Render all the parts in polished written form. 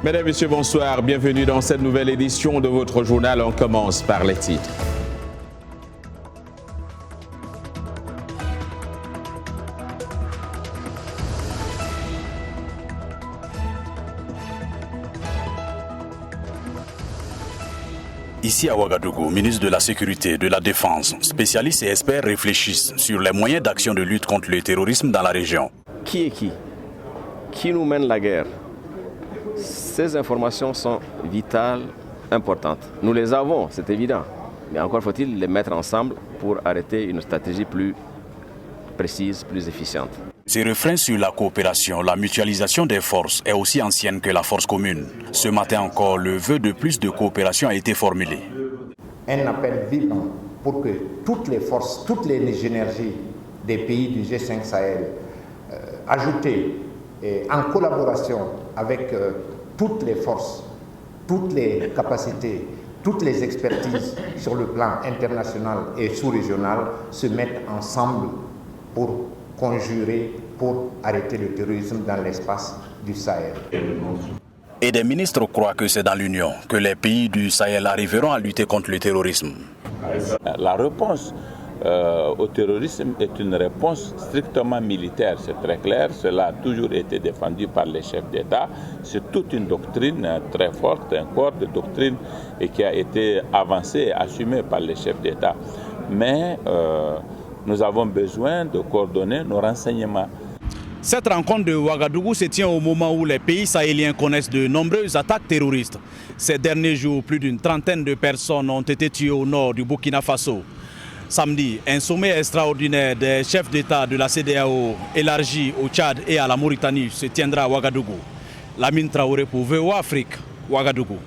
Mesdames, Messieurs, bonsoir. Bienvenue dans cette nouvelle édition de votre journal. On commence par les titres. Ici à Ouagadougou, ministre de la Sécurité, de la Défense, spécialistes et experts réfléchissent sur les moyens d'action de lutte contre le terrorisme dans la région. Qui est qui? Qui nous mène la guerre? Ces informations sont vitales, importantes. Nous les avons, c'est évident. Mais encore faut-il les mettre ensemble pour arrêter une stratégie plus précise, plus efficiente. Ces refrains sur la coopération, la mutualisation des forces est aussi ancienne que la force commune. Ce matin encore, le vœu de plus de coopération a été formulé. Un appel vibrant pour que toutes les forces, toutes les énergies des pays du G5 Sahel, ajoutées et en collaboration avec toutes les forces, toutes les capacités, toutes les expertises sur le plan international et sous-régional, se mettent ensemble pour conjurer pour arrêter le terrorisme dans l'espace du Sahel. Et des ministres croient que c'est dans l'Union que les pays du Sahel arriveront à lutter contre le terrorisme. La réponse au terrorisme est une réponse strictement militaire, c'est très clair. Cela a toujours été défendu par les chefs d'État. C'est toute une doctrine très forte, un corps de doctrine et qui a été avancée et assumée par les chefs d'État. Mais nous avons besoin de coordonner nos renseignements. Cette rencontre de Ouagadougou se tient au moment où les pays sahéliens connaissent de nombreuses attaques terroristes. Ces derniers jours, plus d'une trentaine de personnes ont été tuées au nord du Burkina Faso. Samedi, un sommet extraordinaire des chefs d'État de la CEDEAO élargi au Tchad et à la Mauritanie se tiendra à Ouagadougou. Lamine Traoré pour VOA Afrique, Ouagadougou.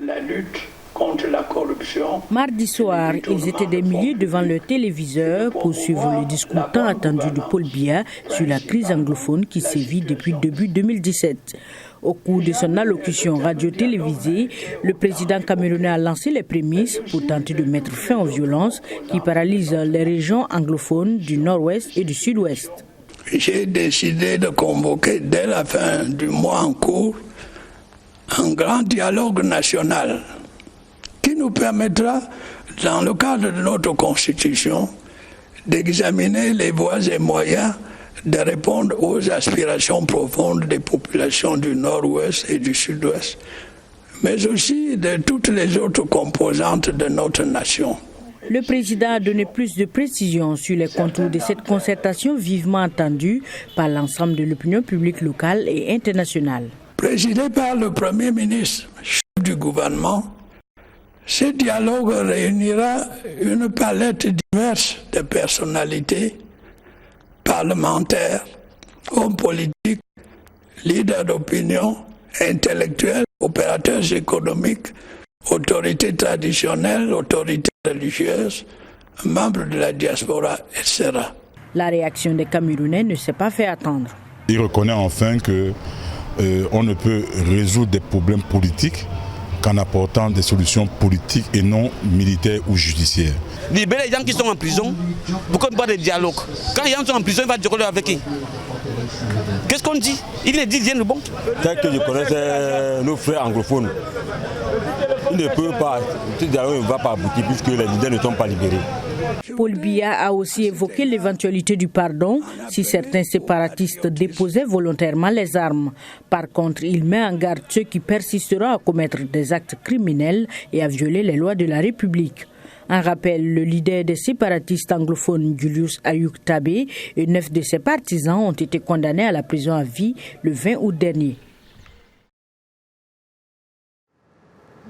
La lutte contre la corruption. Mardi soir, ils étaient des milliers devant leur téléviseur pour suivre le discours tant attendu de Paul Biya sur la crise anglophone qui sévit depuis début 2017. Au cours de son allocution radio-télévisée, le président camerounais a lancé les prémices pour tenter de mettre fin aux violences qui paralysent les régions anglophones du nord-ouest et du sud-ouest. J'ai décidé de convoquer dès la fin du mois en cours un grand dialogue national qui nous permettra, dans le cadre de notre Constitution, d'examiner les voies et moyens de répondre aux aspirations profondes des populations du Nord-Ouest et du Sud-Ouest, mais aussi de toutes les autres composantes de notre nation. Le président a donné plus de précisions sur les contours de cette concertation vivement attendue par l'ensemble de l'opinion publique locale et internationale. Présidé par le Premier ministre, chef du gouvernement, ce dialogue réunira une palette diverse de personnalités, parlementaires, hommes politiques, leaders d'opinion, intellectuels, opérateurs économiques, autorités traditionnelles, autorités religieuses, membres de la diaspora, etc. La réaction des Camerounais ne s'est pas fait attendre. Il reconnaît enfin qu'on ne peut résoudre des problèmes politiques qu'en apportant des solutions politiques et non militaires ou judiciaires. Libérer les gens qui sont en prison, pourquoi ne pas de dialogue? Quand les gens sont en prison, il va dialoguer avec qui? Qu'est-ce qu'on dit? Il ne dit rien de bon. Tel que je connaissais nos frères anglophones, ils ne peuvent pas, ce dialogue ne va pas aboutir puisque les leaders ne sont pas libérés. Paul Biya a aussi évoqué l'éventualité du pardon si certains séparatistes déposaient volontairement les armes. Par contre, il met en garde ceux qui persisteront à commettre des actes criminels et à violer les lois de la République. En rappel, le leader des séparatistes anglophones, Julius Ayuk Tabé, et 9 de ses partisans ont été condamnés à la prison à vie le 20 août dernier.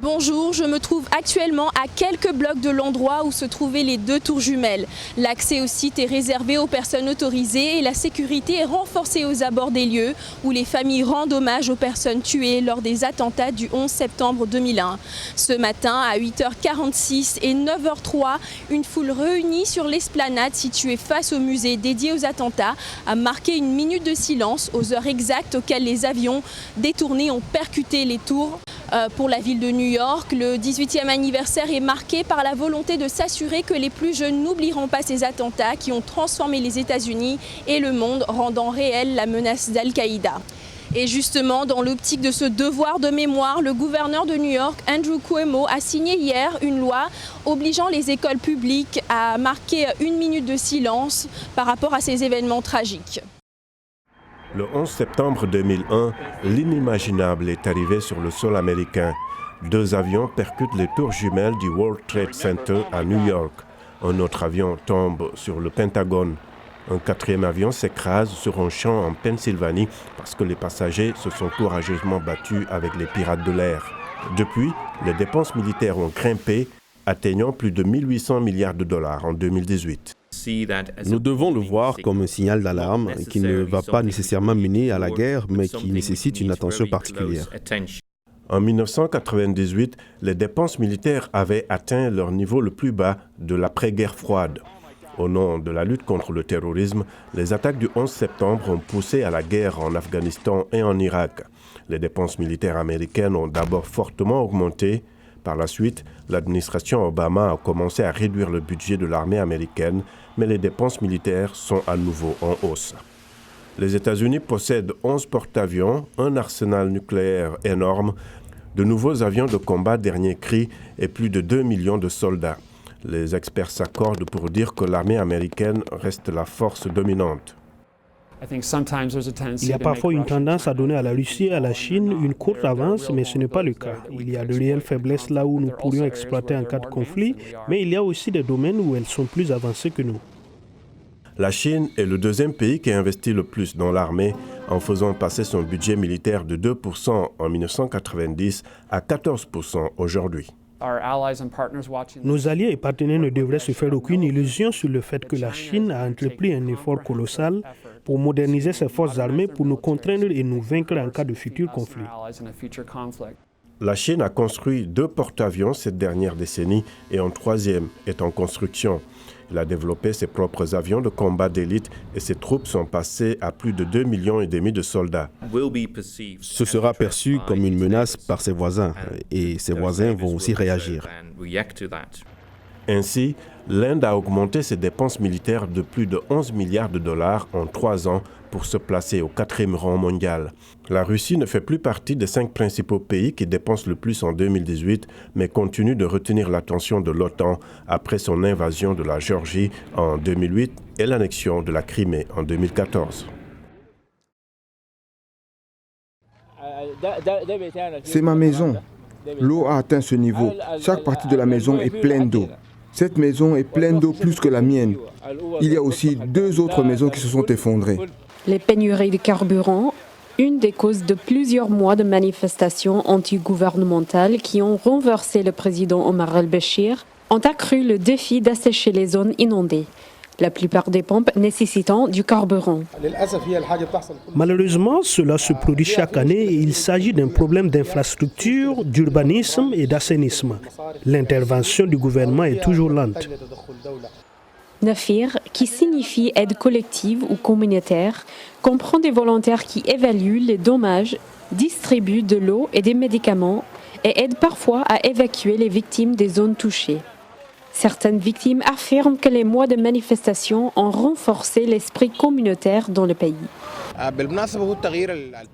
Bonjour, je me trouve actuellement à quelques blocs de l'endroit où se trouvaient les deux tours jumelles. L'accès au site est réservé aux personnes autorisées et la sécurité est renforcée aux abords des lieux où les familles rendent hommage aux personnes tuées lors des attentats du 11 septembre 2001. Ce matin, à 8h46 et 9h03, une foule réunie sur l'esplanade située face au musée dédié aux attentats a marqué une minute de silence aux heures exactes auxquelles les avions détournés ont percuté les tours. Pour la ville de New York, le 18e anniversaire est marqué par la volonté de s'assurer que les plus jeunes n'oublieront pas ces attentats qui ont transformé les États-Unis et le monde, rendant réelle la menace d'Al-Qaïda. Et justement, dans l'optique de ce devoir de mémoire, le gouverneur de New York, Andrew Cuomo, a signé hier une loi obligeant les écoles publiques à marquer 1 minute de silence par rapport à ces événements tragiques. Le 11 septembre 2001, l'inimaginable est arrivé sur le sol américain. 2 avions percutent les tours jumelles du World Trade Center à New York. Un autre avion tombe sur le Pentagone. Un 4e avion s'écrase sur un champ en Pennsylvanie parce que les passagers se sont courageusement battus avec les pirates de l'air. Depuis, les dépenses militaires ont grimpé, atteignant plus de 1 800 milliards de dollars en 2018. Nous devons le voir comme un signal d'alarme qui ne va pas nécessairement mener à la guerre, mais qui nécessite une attention particulière. En 1998, les dépenses militaires avaient atteint leur niveau le plus bas de l'après-guerre froide. Au nom de la lutte contre le terrorisme, les attaques du 11 septembre ont poussé à la guerre en Afghanistan et en Irak. Les dépenses militaires américaines ont d'abord fortement augmenté. Par la suite, l'administration Obama a commencé à réduire le budget de l'armée américaine, mais les dépenses militaires sont à nouveau en hausse. Les États-Unis possèdent 11 porte-avions, un arsenal nucléaire énorme, de nouveaux avions de combat dernier cri et plus de 2 millions de soldats. Les experts s'accordent pour dire que l'armée américaine reste la force dominante. Il y a parfois une tendance à donner à la Russie et à la Chine une courte avance, mais ce n'est pas le cas. Il y a de réelles faiblesses là où nous pourrions exploiter en cas de conflit, mais il y a aussi des domaines où elles sont plus avancées que nous. La Chine est le 2e pays qui investit le plus dans l'armée, en faisant passer son budget militaire de 2% en 1990 à 14% aujourd'hui. Nos alliés et partenaires ne devraient se faire aucune illusion sur le fait que la Chine a entrepris un effort colossal pour moderniser ses forces armées pour nous contraindre et nous vaincre en cas de futur conflit. La Chine a construit 2 porte-avions cette dernière décennie et un 3e est en construction. Il a développé ses propres avions de combat d'élite et ses troupes sont passées à plus de 2,5 millions de soldats. Ce sera perçu comme une menace par ses voisins et ses voisins vont aussi réagir. Ainsi, l'Inde a augmenté ses dépenses militaires de plus de 11 milliards de dollars en 3 ans pour se placer au 4e rang mondial. La Russie ne fait plus partie des 5 principaux pays qui dépensent le plus en 2018, mais continue de retenir l'attention de l'OTAN après son invasion de la Géorgie en 2008 et l'annexion de la Crimée en 2014. C'est ma maison. L'eau a atteint ce niveau. Chaque partie de la maison est pleine d'eau. Cette maison est pleine d'eau plus que la mienne. Il y a aussi 2 autres maisons qui se sont effondrées. Les pénuries de carburant, une des causes de plusieurs mois de manifestations anti-gouvernementales qui ont renversé le président Omar al-Béchir, ont accru le défi d'assécher les zones inondées, la plupart des pompes nécessitant du carburant. Malheureusement, cela se produit chaque année et il s'agit d'un problème d'infrastructure, d'urbanisme et d'assainissement. L'intervention du gouvernement est toujours lente. Nafir, qui signifie aide collective ou communautaire, comprend des volontaires qui évaluent les dommages, distribuent de l'eau et des médicaments et aident parfois à évacuer les victimes des zones touchées. Certaines victimes affirment que les mois de manifestation ont renforcé l'esprit communautaire dans le pays.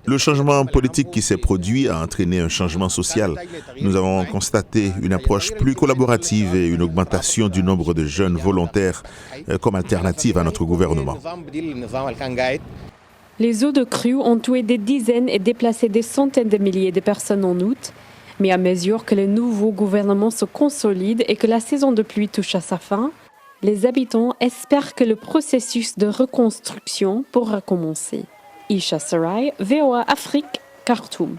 Le changement politique qui s'est produit a entraîné un changement social. Nous avons constaté une approche plus collaborative et une augmentation du nombre de jeunes volontaires comme alternative à notre gouvernement. Les eaux de crue ont tué des dizaines et déplacé des centaines de milliers de personnes en août. Mais à mesure que le nouveau gouvernement se consolide et que la saison de pluie touche à sa fin, les habitants espèrent que le processus de reconstruction pourra commencer. Isha Sarai, VOA Afrique, Khartoum.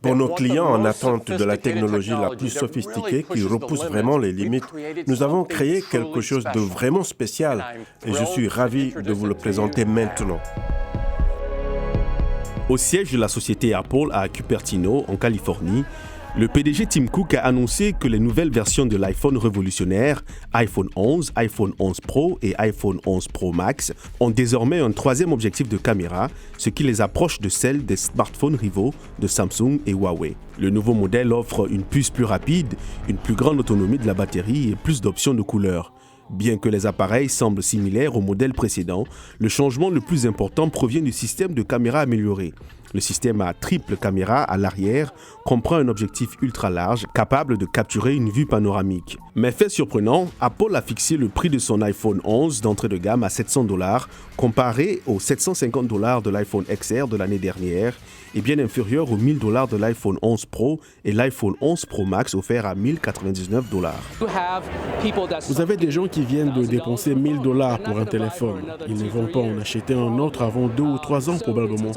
Pour nos clients en attente de la technologie la plus sophistiquée qui repousse vraiment les limites, nous avons créé quelque chose de vraiment spécial et je suis ravi de vous le présenter maintenant. Au siège de la société Apple à Cupertino, en Californie, Le PDG Tim Cook a annoncé que les nouvelles versions de l'iPhone révolutionnaire, iPhone 11, iPhone 11 Pro et iPhone 11 Pro Max, ont désormais un troisième objectif de caméra, ce qui les approche de celles des smartphones rivaux de Samsung et Huawei. Le nouveau modèle offre une puce plus rapide, une plus grande autonomie de la batterie et plus d'options de couleurs. Bien que les appareils semblent similaires au modèle précédent, le changement le plus important provient du système de caméra amélioré. Le système à triple caméra à l'arrière comprend un objectif ultra large capable de capturer une vue panoramique. Mais fait surprenant, Apple a fixé le prix de son iPhone 11 d'entrée de gamme à $700 comparé aux $750 de l'iPhone XR de l'année dernière et bien inférieur aux $1000 de l'iPhone 11 Pro et l'iPhone 11 Pro Max offert à $1099. Vous avez des gens qui viennent de dépenser $1000 pour un téléphone. Ils ne vont pas en acheter un autre avant 2 ou 3 ans probablement.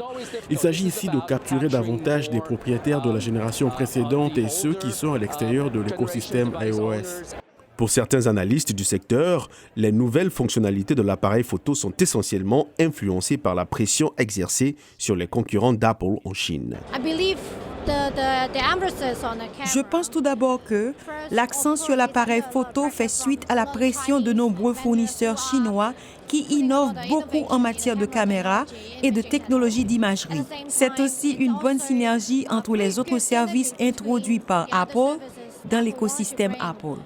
Il s'agit ici de capturer davantage des propriétaires de la génération précédente et ceux qui sont à l'extérieur de l'écosystème iOS. Pour certains analystes du secteur, les nouvelles fonctionnalités de l'appareil photo sont essentiellement influencées par la pression exercée sur les concurrents d'Apple en Chine. Je pense tout d'abord que l'accent sur l'appareil photo fait suite à la pression de nombreux fournisseurs chinois qui innovent beaucoup en matière de caméra et de technologie d'imagerie. C'est aussi une bonne synergie entre les autres services introduits par Apple dans l'écosystème Apple.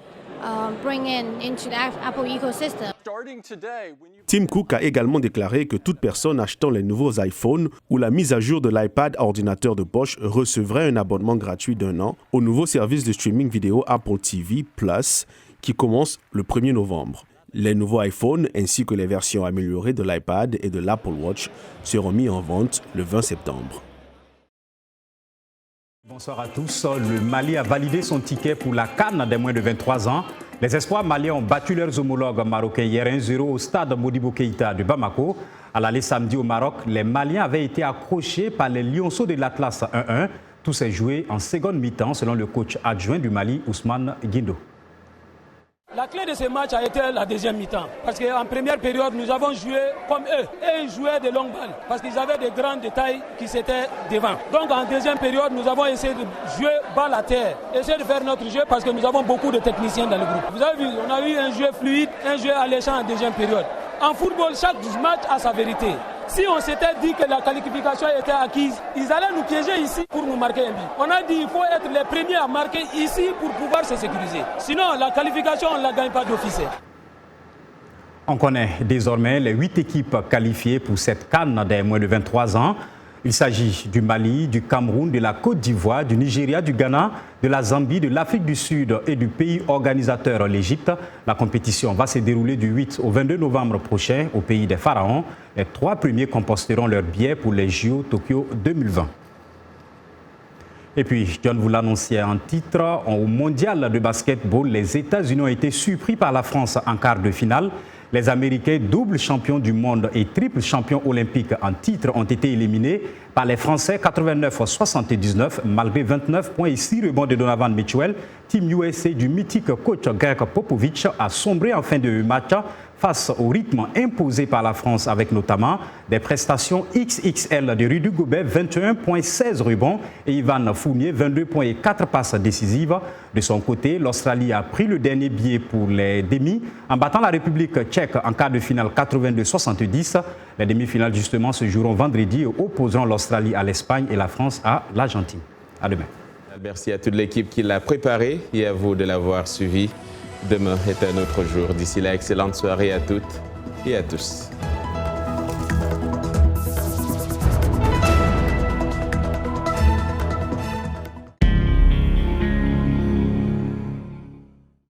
Tim Cook a également déclaré que toute personne achetant les nouveaux iPhones ou la mise à jour de l'iPad ordinateur de poche recevrait un abonnement gratuit d'1 an au nouveau service de streaming vidéo Apple TV Plus qui commence le 1er novembre. Les nouveaux iPhones ainsi que les versions améliorées de l'iPad et de l'Apple Watch seront mis en vente le 20 septembre. Bonsoir à tous. Le Mali a validé son ticket pour la CAN des moins de 23 ans. Les espoirs maliens ont battu leurs homologues marocains hier 1-0 au stade Modibo Keïta de Bamako. À l'aller samedi au Maroc, les Maliens avaient été accrochés par les Lionceaux de l'Atlas 1-1. Tout s'est joué en seconde mi-temps selon le coach adjoint du Mali, Ousmane Guindo. La clé de ce match a été la deuxième mi-temps. Parce qu'en première période, nous avons joué comme eux. Et ils jouaient de longues balles. Parce qu'ils avaient des grands détails qui s'étaient devant. Donc en deuxième période, nous avons essayé de jouer balle à terre. Essayer de faire notre jeu parce que nous avons beaucoup de techniciens dans le groupe. Vous avez vu, on a eu un jeu fluide, un jeu alléchant en deuxième période. En football, chaque match a sa vérité. Si on s'était dit que la qualification était acquise, ils allaient nous piéger ici pour nous marquer un but. On a dit qu'il faut être les premiers à marquer ici pour pouvoir se sécuriser. Sinon, la qualification, on ne la gagne pas d'office. On connaît désormais les 8 équipes qualifiées pour cette CAN des moins de 23 ans. Il s'agit du Mali, du Cameroun, de la Côte d'Ivoire, du Nigeria, du Ghana, de la Zambie, de l'Afrique du Sud et du pays organisateur, l'Égypte. La compétition va se dérouler du 8 au 22 novembre prochain au pays des Pharaons. Les 3 premiers composteront leur billet pour les JO Tokyo 2020. Et puis, John vous l'annonçait en titre, au mondial de basketball, les États-Unis ont été surpris par la France en quart de finale. Les Américains, double champions du monde et triple champions olympiques en titre, ont été éliminés par les Français 89-79, malgré 29 points et 6 rebonds de Donovan Mitchell. Team USA du mythique coach Greg Popovich a sombré en fin de match face au rythme imposé par la France, avec notamment des prestations XXL de Rudy Gobert, 21 points, 16 rebonds, et Ivan Fournier, 22 points et 4 passes décisives. De son côté, l'Australie a pris le dernier billet pour les demi en battant la République tchèque en quart de finale 82-70. Les demi-finales, justement, se joueront vendredi et opposeront l'Australie à l'Espagne et la France à l'Argentine. À demain. Merci à toute l'équipe qui l'a préparé et à vous de l'avoir suivi. Demain est un autre jour. D'ici là, excellente soirée à toutes et à tous.